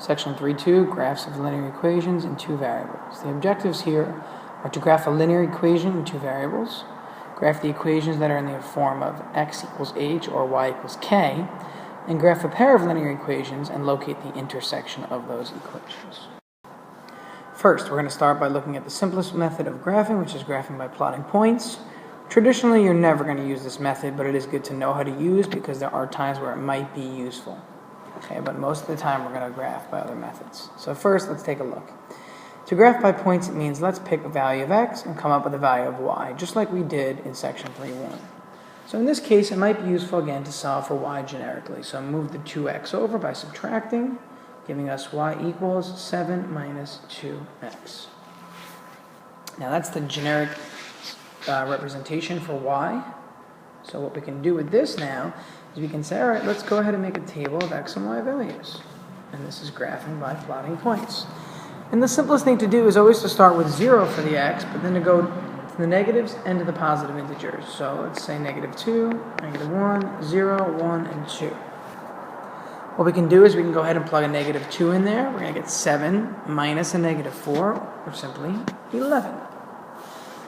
Section 3.2, graphs of linear equations in two variables. The objectives here are to graph a linear equation in two variables, graph the equations that are in the form of x equals h or y equals k, and graph a pair of linear equations and locate the intersection of those equations. First, we're going to start by looking at the simplest method of graphing, which is graphing by plotting points. Traditionally, you're never going to use this method, but it is good to know how to use because there are times where it might be useful. Okay, but most of the time we're going to graph by other methods. So first, let's take a look. To graph by points, it means let's pick a value of x and come up with a value of y, just like we did in section 3.1. So in this case, it might be useful again to solve for y generically. So move the 2x over by subtracting, giving us y equals 7 minus 2x. Now that's the generic representation for y. So what we can do with this now is we can say, all right, let's go ahead and make a table of x and y values. And this is graphing by plotting points. And the simplest thing to do is always to start with 0 for the x, but then to go to the negatives and to the positive integers. So let's say -2, -1, 0, 1, and 2. What we can do is we can go ahead and plug a -2 in there. We're going to get 7 minus a -4, or simply 11.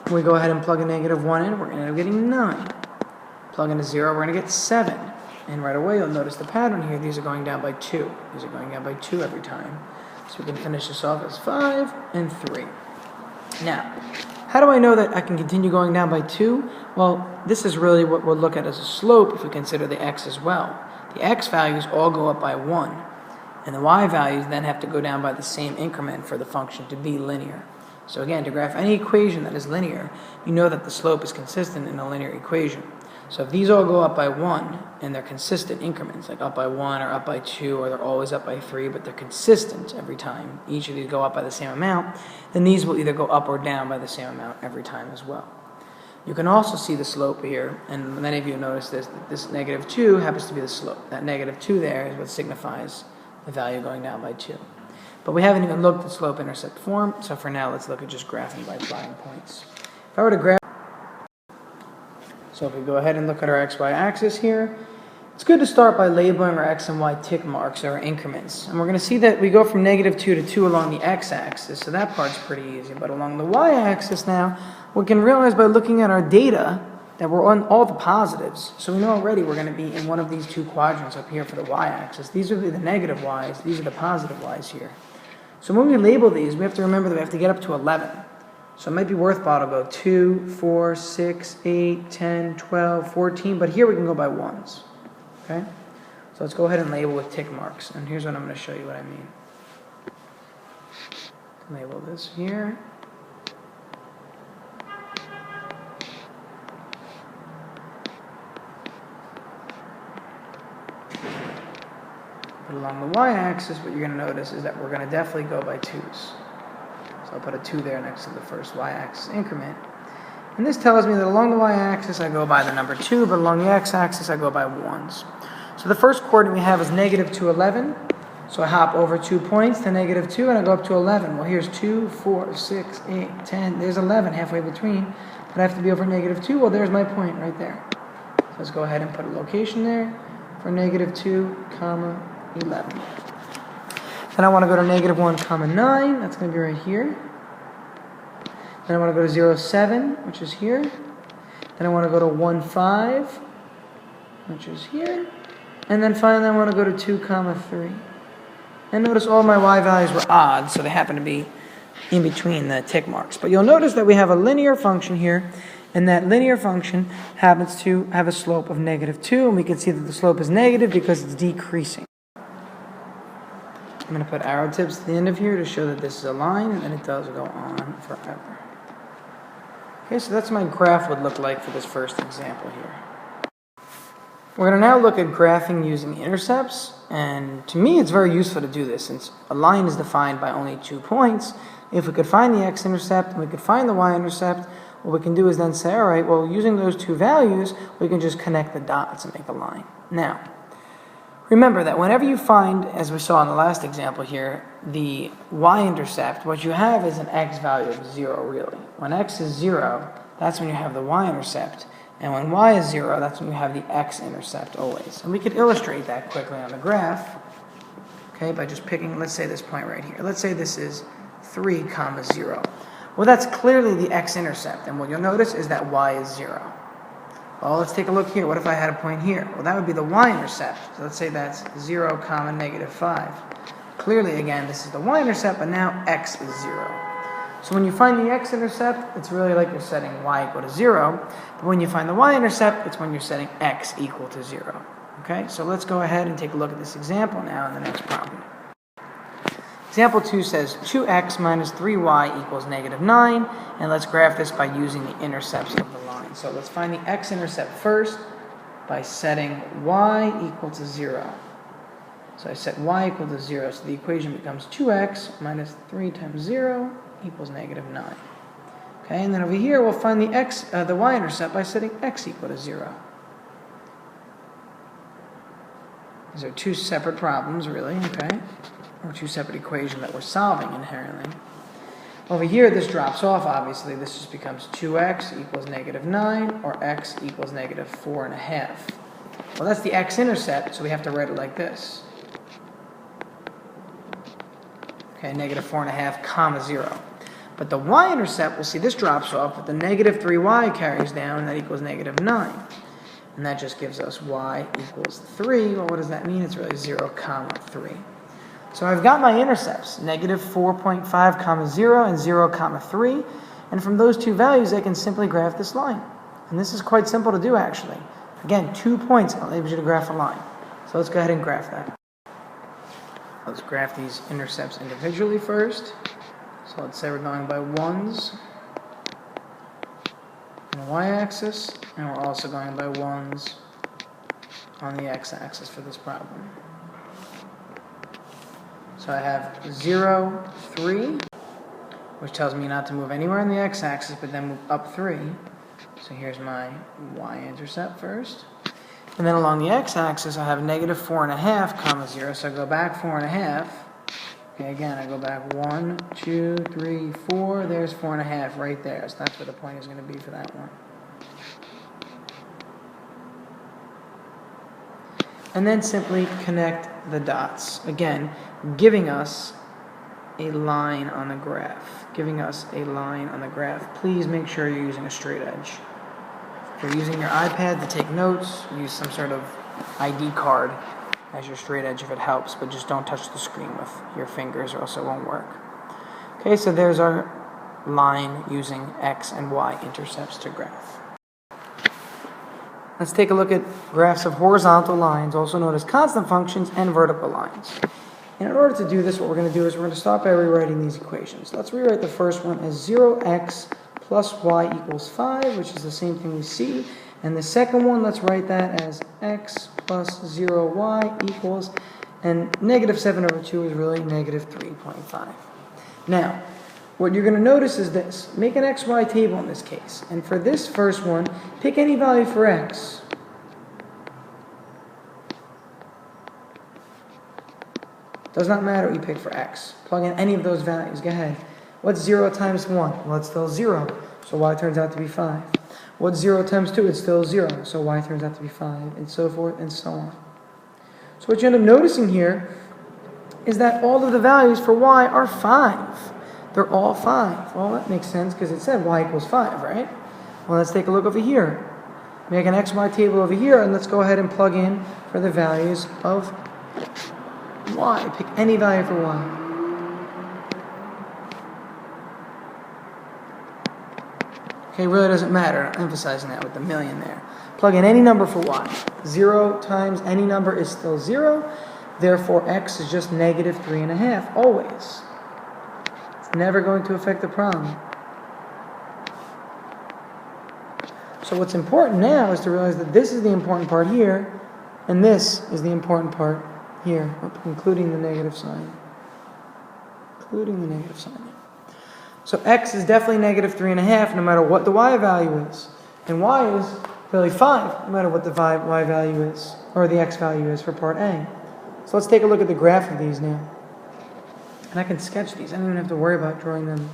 When we go ahead and plug a -1 in, we're going to end up getting 9. Plug in a 0, we're going to get 7. And right away, you'll notice the pattern here. These are going down by 2. These are going down by 2 every time. So we can finish this off as 5 and 3. Now, how do I know that I can continue going down by 2? Well, this is really what we'll look at as a slope if we consider the x as well. The x values all go up by 1. And the y values then have to go down by the same increment for the function to be linear. So again, to graph any equation that is linear, you know that the slope is consistent in a linear equation. So if these all go up by 1, and they're consistent increments, like up by 1 or up by 2, or they're always up by 3, but they're consistent every time, each of these go up by the same amount, then these will either go up or down by the same amount every time as well. You can also see the slope here, and many of you notice this, that this -2 happens to be the slope. That -2 there is what signifies the value going down by 2. But we haven't even looked at slope-intercept form, so for now let's look at just graphing by plotting points. If I were to graph, so if we go ahead and look at our xy axis here, it's good to start by labeling our x and y tick marks or increments. And we're going to see that we go from -2 to 2 along the x-axis, so that part's pretty easy. But along the y-axis now, we can realize by looking at our data that we're on all the positives. So we know already we're going to be in one of these two quadrants up here for the y-axis. These would be the negative y's, these are the positive y's here. So when we label these, we have to remember that we have to get up to 11. So it might be worthwhile to go 2, 4, 6, 8, 10, 12, 14, but here we can go by ones. Okay? So let's go ahead and label with tick marks. And here's what I'm going to show you what I mean. Label this here. But along the y-axis, what you're going to notice is that we're going to definitely go by 2's. So I'll put a 2 there next to the first y-axis increment. And this tells me that along the y-axis I go by the number 2, but along the x-axis I go by 1's. So the first coordinate we have is -2, 11. So I hop over 2 points to -2 and I go up to 11. Well, here's 2, 4, 6, 8, 10. There's 11 halfway between. But I have to be over -2. Well, there's my point right there. So let's go ahead and put a location there for -2, 11. Then I want to go to -1, 9. That's going to be right here. Then I want to go to 0, 7, which is here. Then I want to go to 1, 5, which is here. And then finally I want to go to 2, 3. And notice all my y values were odd, so they happen to be in between the tick marks. But you'll notice that we have a linear function here, and that linear function happens to have a slope of -2, and we can see that the slope is negative because it's decreasing. I'm going to put arrow tips at the end of here to show that this is a line, and then it does go on forever. Okay, so that's what my graph would look like for this first example here. We're going to now look at graphing using intercepts, and to me it's very useful to do this since a line is defined by only 2 points. If we could find the x-intercept and we could find the y-intercept, what we can do is then say, all right, well, using those 2 values, we can just connect the dots and make a line. Now, remember that whenever you find, as we saw in the last example here, the y-intercept, what you have is an x value of 0, really. When x is 0, that's when you have the y-intercept. And when y is 0, that's when you have the x-intercept always. And we could illustrate that quickly on the graph. okay, by just picking, let's say this point right here. Let's say this is 3, 0. Well, that's clearly the x-intercept, and what you'll notice is that y is 0. Well, let's take a look here. What if I had a point here? Well, that would be the y-intercept. So let's say that's 0, -5. Clearly, again, this is the y-intercept, but now x is 0. So when you find the x-intercept, it's really like you're setting y equal to 0. But when you find the y-intercept, it's when you're setting x equal to 0. Okay, so let's go ahead and take a look at this example now in the next problem. Example 2 says 2x minus 3y equals -9, and let's graph this by using the intercepts of the line. So let's find the x-intercept first by setting y equal to 0. So I set y equal to 0, so the equation becomes 2x minus 3 times 0 equals -9. Okay, and then over here we'll find the y-intercept by setting x equal to 0. These are two separate problems, really, okay? Or two separate equations that we're solving inherently. Over here, this drops off, obviously. This just becomes 2x equals -9, or x equals -4.5. Well, that's the x-intercept, so we have to write it like this. Okay, -4.5, 0. But the y-intercept, we'll see this drops off, but the -3y carries down, and that equals -9. And that just gives us y equals 3. Well, what does that mean? It's really 0, 3. So I've got my intercepts, -4.5, 0 and 0, 3. And from those two values, I can simply graph this line. And this is quite simple to do, actually. Again, 2 points enables you to graph a line. So let's go ahead and graph that. Let's graph these intercepts individually first. So let's say we're going by 1s on the y-axis, and we're also going by 1s on the x-axis for this problem. So I have 0, 3, which tells me not to move anywhere on the x-axis, but then move up 3. So here's my y-intercept first. And then along the x-axis, I have -4.5, 0. So I go back 4.5. Okay, again, I go back 1, 2, 3, 4. There's 4.5 right there. So that's where the point is going to be for that one. And then simply connect the dots. Again, giving us a line on the graph. Giving us a line on the graph. Please make sure you're using a straight edge. If you're using your iPad to take notes, use some sort of ID card as your straight edge if it helps, but just don't touch the screen with your fingers or else it won't work. Okay, so there's our line using x and y intercepts to graph. Let's take a look at graphs of horizontal lines, also known as constant functions, and vertical lines. And in order to do this, what we're going to do is we're going to start by rewriting these equations. Let's rewrite the first one as 0x plus y equals 5, which is the same thing we see. And the second one, let's write that as x plus 0y equals, and -7/2 is really -3.5. Now, what you're going to notice is this. Make an xy table in this case. And for this first one, pick any value for x. Does not matter what you pick for x. Plug in any of those values. Go ahead. What's 0 times 1? Well, it's still 0. So y turns out to be 5. What's 0 times 2? It's still 0. So y turns out to be 5. And so forth and so on. So what you end up noticing here is that all of the values for y are 5. They're all 5. Well, that makes sense because it said y equals 5, right? Well, let's take a look over here. Make an xy table over here, and let's go ahead and plug in for the values of y. Pick any value for y. Okay, really doesn't matter. I'm emphasizing that with the million there. Plug in any number for y. 0 times any number is still 0. Therefore, x is just -3.5, always. It's never going to affect the problem. So what's important now is to realize that this is the important part here, and this is the important part here, including the negative sign. Including the negative sign. So x is definitely -3.5 no matter what the y value is. And y is really 5 no matter what the y value is, or the x value is for part A. So let's take a look at the graph of these now. And I can sketch these. I don't even have to worry about drawing them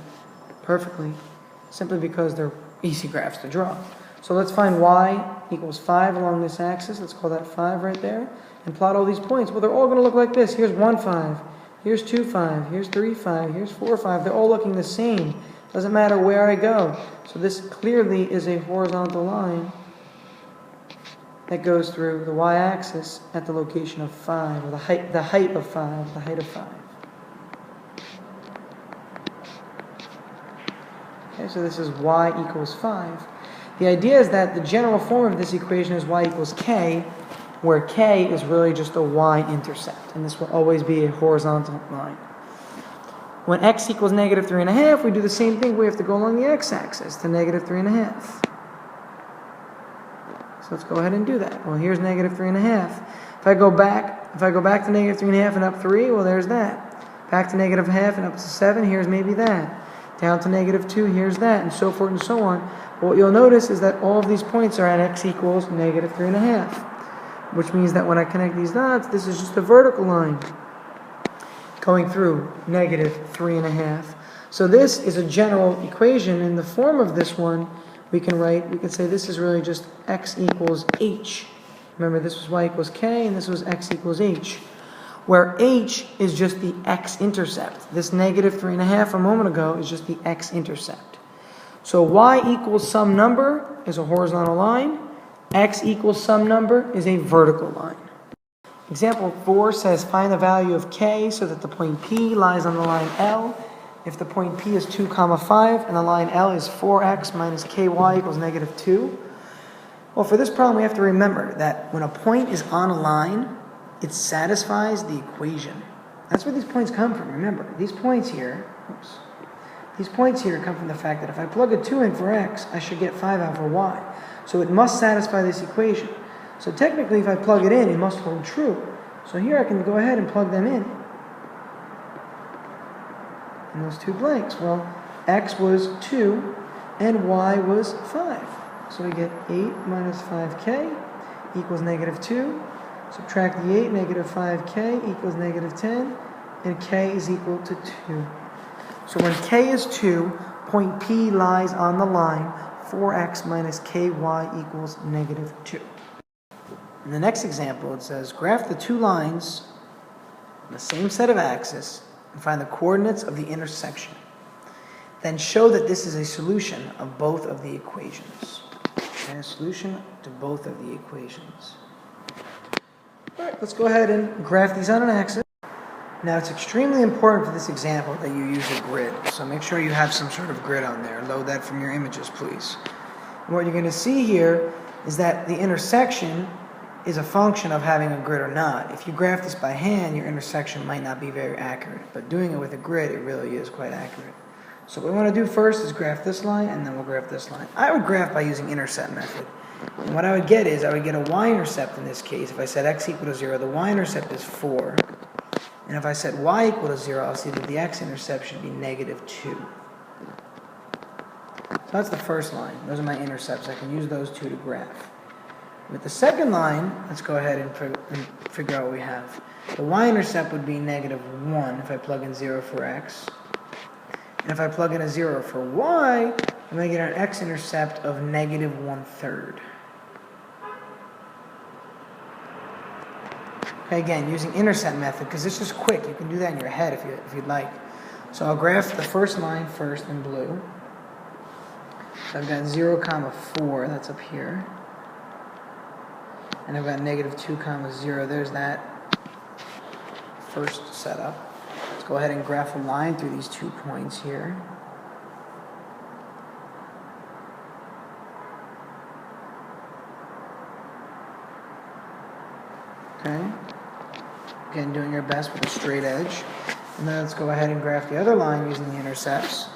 perfectly, simply because they're easy graphs to draw. So let's find y equals 5 along this axis. Let's call that 5 right there. And plot all these points. Well, they're all going to look like this. Here's 1, 5. Here's 2, 5. Here's 3, 5. Here's 4, 5. They're all looking the same. Doesn't matter where I go. So this clearly is a horizontal line that goes through the y-axis at the location of 5, or the height of 5, the height of 5. Okay, so this is y equals 5. The idea is that the general form of this equation is y equals k, where k is really just a y-intercept, and this will always be a horizontal line. When x equals negative 3.5, we do the same thing. We have to go along the x-axis to negative 3.5. So let's go ahead and do that. Well, here's negative 3.5. If I go back to negative 3.5 and up 3, well, there's that. Back to negative half and up to 7, here's maybe that. Down to negative 2, here's that, and so forth and so on. But what you'll notice is that all of these points are at x equals negative 3.5, which means that when I connect these dots, this is just a vertical line going through negative 3.5. So this is a general equation. In the form of this one, we can say this is really just x equals h. Remember, this was y equals k, and this was x equals h, where h is just the x-intercept. This negative 3.5 a moment ago is just the x-intercept. So y equals some number is a horizontal line. X equals some number is a vertical line. Example 4 says find the value of k so that the point P lies on the line L. If the point P is 2, 5 and the line L is 4x minus ky equals negative 2. Well, for this problem we have to remember that when a point is on a line, it satisfies the equation. That's where these points come from. Remember, these points here come from the fact that if I plug a 2 in for x, I should get 5 out for y. So it must satisfy this equation. So technically, if I plug it in, it must hold true. So here I can go ahead and plug them in those two blanks. Well, x was 2 and y was 5. So we get 8 minus 5k equals negative 2. Subtract the 8, negative 5k equals negative 10, and k is equal to 2. So when k is 2, point P lies on the line 4x minus ky equals negative 2. In the next example, it says, graph the two lines on the same set of axes and find the coordinates of the intersection. Then show that this is a solution of both of the equations. And a solution to both of the equations. All right, let's go ahead and graph these on an axis. Now, it's extremely important for this example that you use a grid. So make sure you have some sort of grid on there. Load that from your images, please. And what you're going to see here is that the intersection is a function of having a grid or not. If you graph this by hand, your intersection might not be very accurate. But doing it with a grid, it really is quite accurate. So what we want to do first is graph this line, and then we'll graph this line. I would graph by using intercept method. And what I would get is, I would get a y-intercept in this case. If I said x equal to 0, the y-intercept is 4. And if I set y equal to 0, I'll see that the x-intercept should be negative 2. So that's the first line. Those are my intercepts. I can use those two to graph. With the second line, let's go ahead and figure out what we have. The y-intercept would be negative 1 if I plug in 0 for x. And if I plug in a 0 for y, I'm going to get an x-intercept of negative 1/3. Okay, again, using intercept method, because it's just quick. You can do that in your head if you'd like. So I'll graph the first line first in blue. So I've got 0, 4, that's up here. And I've got negative 2, 0. There's that first setup. Let's go ahead and graph a line through these 2 points here. Okay. Again, doing your best with a straight edge. And then let's go ahead and graph the other line using the intercepts.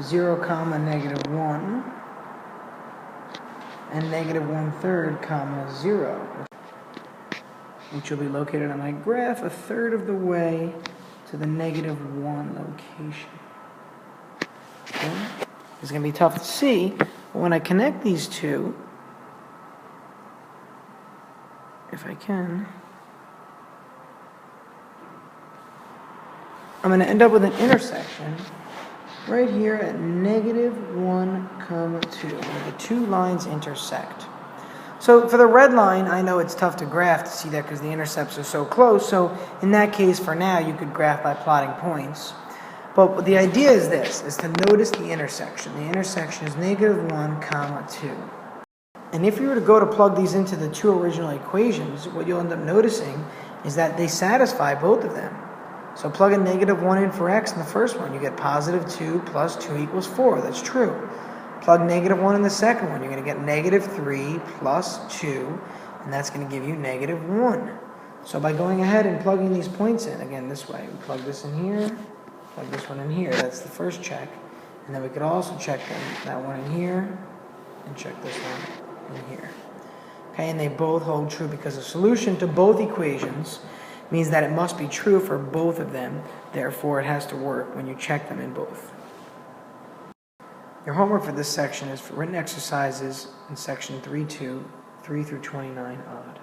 0, negative 1. And negative 1/3, 0. Which will be located on my graph a third of the way to the negative 1 location. Okay. It's going to be tough to see, but when I connect these two, if I can, I'm going to end up with an intersection right here at -1, 2, where the two lines intersect. So for the red line, I know it's tough to graph to see that because the intercepts are so close. So in that case, for now, you could graph by plotting points. But the idea is this, is to notice the intersection. The intersection is -1, 2. And if you were to go to plug these into the two original equations, what you'll end up noticing is that they satisfy both of them. So plug a -1 in for x in the first one, you get +2 plus 2 equals 4. That's true. Plug -1 in the second one, you're going to get -3 plus 2, and that's going to give you -1. So by going ahead and plugging these points in, again this way, we plug this in here, plug this one in here, that's the first check. And then we could also check that one in here, and check this one in here. Okay, and they both hold true because the solution to both equations means that it must be true for both of them, therefore it has to work when you check them in both. Your homework for this section is for written exercises in section 3.2, 3 through 29 odd.